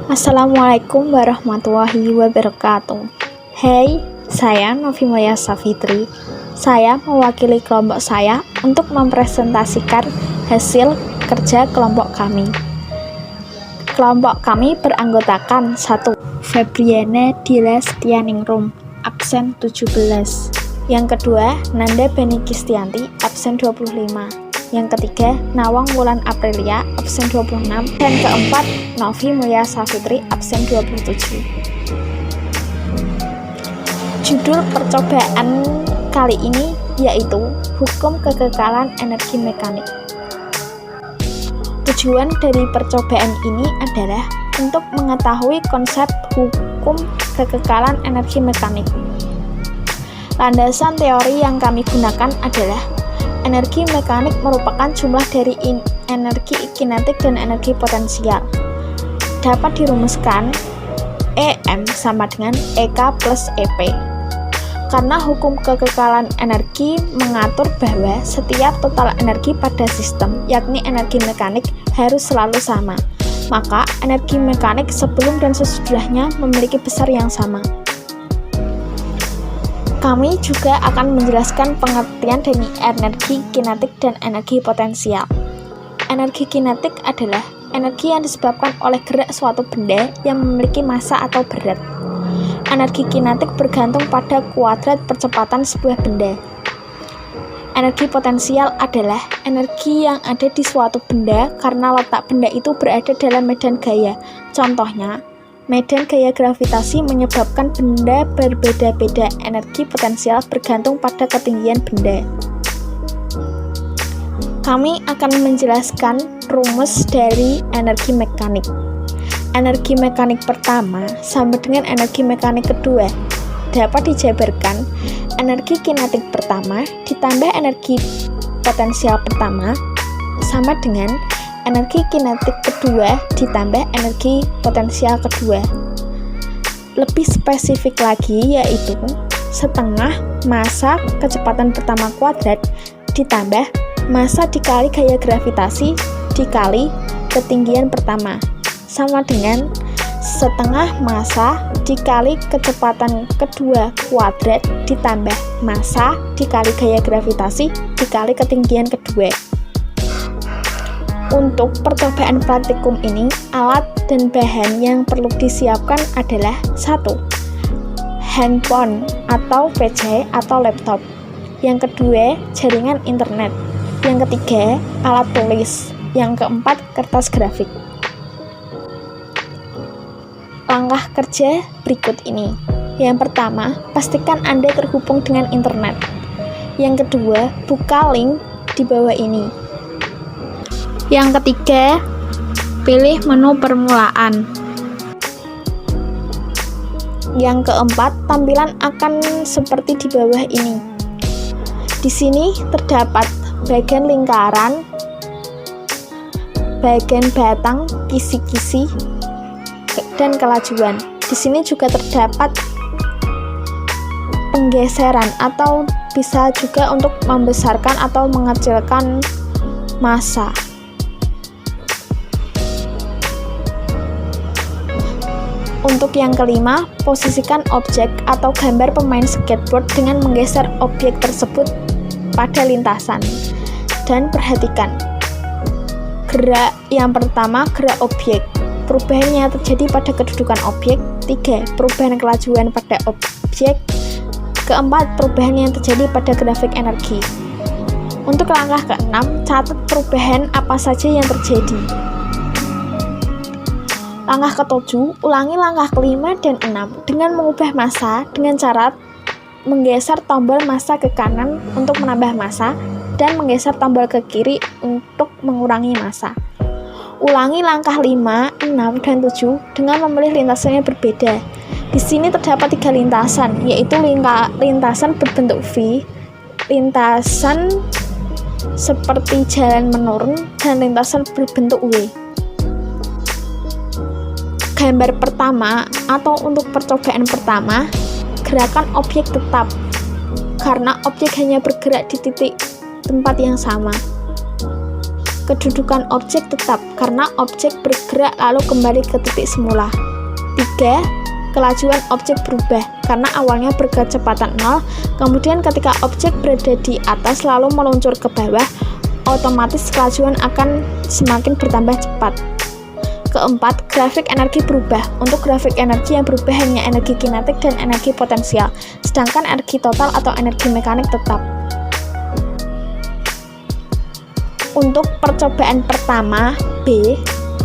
Assalamualaikum warahmatullahi wabarakatuh. Hai, saya Novi Mulia Safitri. Saya mewakili kelompok saya untuk mempresentasikan hasil kerja kelompok kami. Kelompok kami beranggotakan 1. Febriana Dila Setianingrum, absen 17. Yang kedua, Nanda Beni Kistianti, absen 25. Yang ketiga, Nawang Wulan Aprilia, absen 26. Dan keempat, Novi Mulia Safitri, absen 27. Judul percobaan kali ini yaitu Hukum Kekekalan Energi Mekanik. Tujuan dari percobaan ini adalah untuk mengetahui konsep hukum kekekalan energi mekanik. Landasan teori yang kami gunakan adalah energi mekanik merupakan jumlah dari energi kinetik dan energi potensial. Dapat dirumuskan EM sama dengan EK plus EP. Karena hukum kekekalan energi mengatur bahwa setiap total energi pada sistem, yakni energi mekanik, harus selalu sama. Maka energi mekanik sebelum dan sesudahnya memiliki besar yang sama. Kami juga akan menjelaskan pengertian dari energi kinetik dan energi potensial. Energi kinetik adalah energi yang disebabkan oleh gerak suatu benda yang memiliki massa atau berat. Energi kinetik bergantung pada kuadrat percepatan sebuah benda. Energi potensial adalah energi yang ada di suatu benda karena letak benda itu berada dalam medan gaya. Contohnya, medan gaya gravitasi menyebabkan benda berbeda-beda. Energi potensial bergantung pada ketinggian benda. Kami akan menjelaskan rumus dari energi mekanik. Energi mekanik pertama sama dengan energi mekanik kedua. Dapat dijabarkan, energi kinetik pertama ditambah energi potensial pertama sama dengan energi kinetik kedua ditambah energi potensial kedua. Lebih spesifik lagi yaitu setengah massa kecepatan pertama kuadrat ditambah massa dikali gaya gravitasi dikali ketinggian pertama sama dengan setengah massa dikali kecepatan kedua kuadrat ditambah massa dikali gaya gravitasi dikali ketinggian kedua. Untuk percobaan praktikum ini, alat dan bahan yang perlu disiapkan adalah 1. Handphone atau PC atau laptop. Yang kedua, jaringan internet. Yang ketiga, alat tulis. Yang keempat, kertas grafik. Langkah kerja berikut ini. Yang pertama, pastikan Anda terhubung dengan internet. Yang kedua, buka link di bawah ini. Yang ketiga, pilih menu permulaan. Yang keempat, tampilan akan seperti di bawah ini. Di sini terdapat bagian lingkaran, bagian batang, kisi-kisi, dan kelajuan. Di sini juga terdapat penggeseran atau bisa juga untuk membesarkan atau mengecilkan massa. Untuk yang kelima, posisikan objek atau gambar pemain skateboard dengan menggeser objek tersebut pada lintasan. Dan perhatikan, gerak yang pertama, gerak objek. Perubahan yang terjadi pada kedudukan objek. 3. Perubahan kelajuan pada objek. Keempat, perubahan yang terjadi pada grafik energi. Untuk langkah ke-6, catat perubahan apa saja yang terjadi. Langkah ke-7, ulangi langkah ke-5 dan 6 dengan mengubah massa dengan cara menggeser tombol massa ke kanan untuk menambah massa dan menggeser tombol ke kiri untuk mengurangi massa. Ulangi langkah 5, 6, dan 7 dengan memilih lintasan yang berbeda. Di sini terdapat 3 lintasan, yaitu lintasan berbentuk V, lintasan seperti jalan menurun, dan lintasan berbentuk W. Gambar pertama atau untuk percobaan pertama, gerakan objek tetap karena objek hanya bergerak di titik tempat yang sama. kedudukan objek tetap karena objek bergerak lalu kembali ke titik semula. 3. Kelajuan objek berubah karena awalnya berkecepatan 0, kemudian ketika objek berada di atas lalu meluncur ke bawah, otomatis kelajuan akan semakin bertambah cepat. Keempat, grafik energi berubah. Untuk grafik energi yang berubah hanya energi kinetik dan energi potensial, sedangkan energi total atau energi mekanik tetap. Untuk percobaan pertama, B,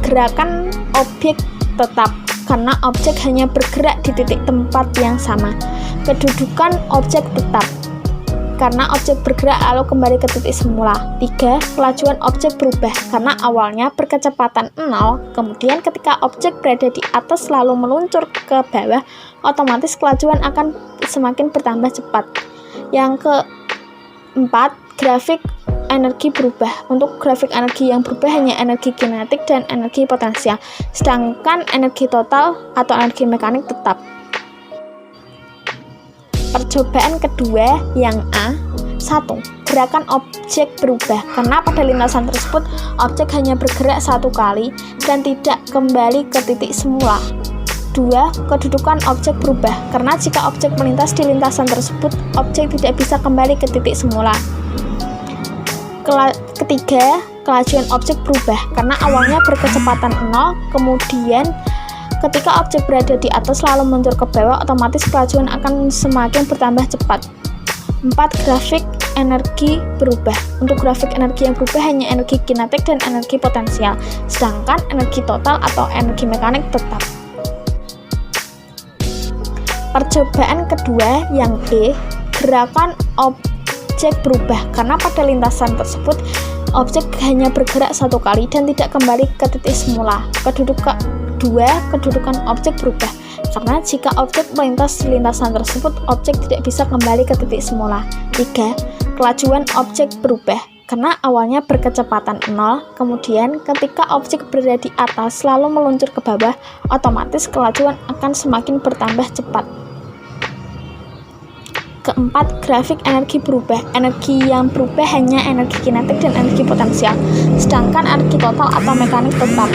gerakan objek tetap karena objek hanya bergerak di titik tempat yang sama. Kedudukan objek tetap karena objek bergerak lalu kembali ke titik semula. 3. Kelajuan objek berubah karena awalnya berkecepatan 0, kemudian ketika objek berada di atas lalu meluncur ke bawah, otomatis kelajuan akan semakin bertambah cepat. Yang keempat, grafik energi berubah. Untuk grafik energi yang berubah hanya energi kinetik dan energi potensial, sedangkan energi total atau energi mekanik tetap. Percobaan kedua yang A. 1. Gerakan objek berubah karena pada lintasan tersebut objek hanya bergerak satu kali dan tidak kembali ke titik semula. 2. Kedudukan objek berubah karena jika objek melintas di lintasan tersebut, objek tidak bisa kembali ke titik semula. Ketiga, kelajuan objek berubah karena awalnya berkecepatan 0, kemudian ketika objek berada di atas lalu meluncur ke bawah, otomatis kelajuan akan semakin bertambah cepat. 4. Grafik energi berubah. Untuk grafik energi yang berubah hanya energi kinetik dan energi potensial, sedangkan energi total atau energi mekanik tetap. Percobaan kedua yang B, gerakan objek berubah karena pada lintasan tersebut objek hanya bergerak satu kali dan tidak kembali ke titik semula. Kedudukan objek berubah karena jika objek melintas di lintasan tersebut, objek tidak bisa kembali ke titik semula. 3. Kelajuan objek berubah karena awalnya berkecepatan 0, kemudian ketika objek berada di atas lalu meluncur ke bawah, otomatis kelajuan akan semakin bertambah cepat. Keempat, grafik energi berubah. Energi yang berubah hanya energi kinetik dan energi potensial, sedangkan energi total atau mekanik tetap.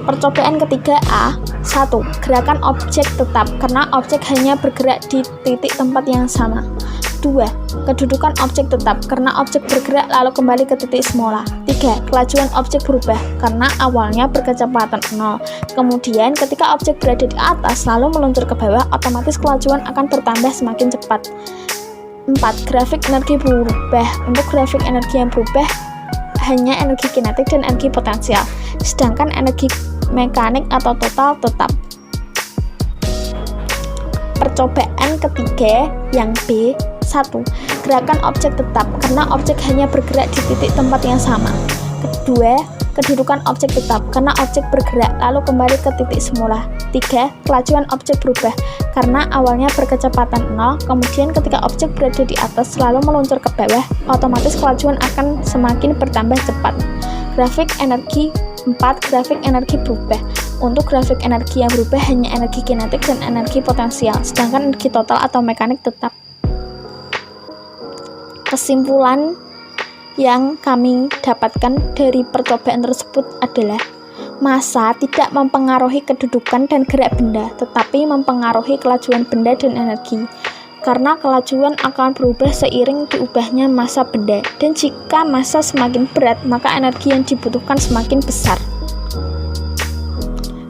Percobaan ketiga A. 1. Gerakan objek tetap karena objek hanya bergerak di titik tempat yang sama. 2. Kedudukan objek tetap karena objek bergerak lalu kembali ke titik semula. 3. Kelajuan objek berubah karena awalnya berkecepatan 0, kemudian ketika objek berada di atas lalu meluncur ke bawah, otomatis kelajuan akan bertambah semakin cepat. 4. Grafik energi berubah. Untuk grafik energi yang berubah hanya energi kinetik dan energi potensial, sedangkan energi mekanik atau total tetap. Percobaan ketiga yang B. 1. Gerakan objek tetap karena objek hanya bergerak di titik tempat yang sama. Kedua, kedudukan objek tetap karena objek bergerak lalu kembali ke titik semula. 3. Kelajuan objek berubah karena awalnya berkecepatan 0, kemudian ketika objek berada di atas lalu meluncur ke bawah, otomatis kelajuan akan semakin bertambah cepat. Grafik energi 4. Grafik energi berubah. Untuk grafik energi yang berubah hanya energi kinetik dan energi potensial, sedangkan energi total atau mekanik tetap. Kesimpulan yang kami dapatkan dari percobaan tersebut adalah massa tidak mempengaruhi kedudukan dan gerak benda, tetapi mempengaruhi kelajuan benda dan energi. Karena kelajuan akan berubah seiring diubahnya massa benda, dan jika massa semakin berat, maka energi yang dibutuhkan semakin besar.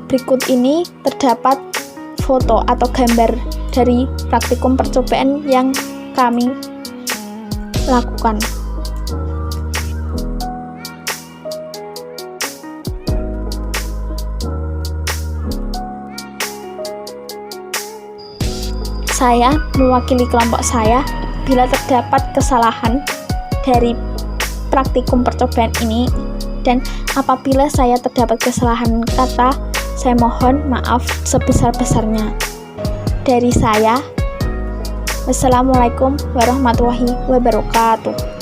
Berikut ini terdapat foto atau gambar dari praktikum percobaan yang kami lakukan. Saya mewakili kelompok saya. Bila terdapat kesalahan dari praktikum percobaan ini dan apabila saya terdapat kesalahan kata, saya mohon maaf sebesar-besarnya. Dari saya, wassalamualaikum warahmatullahi wabarakatuh.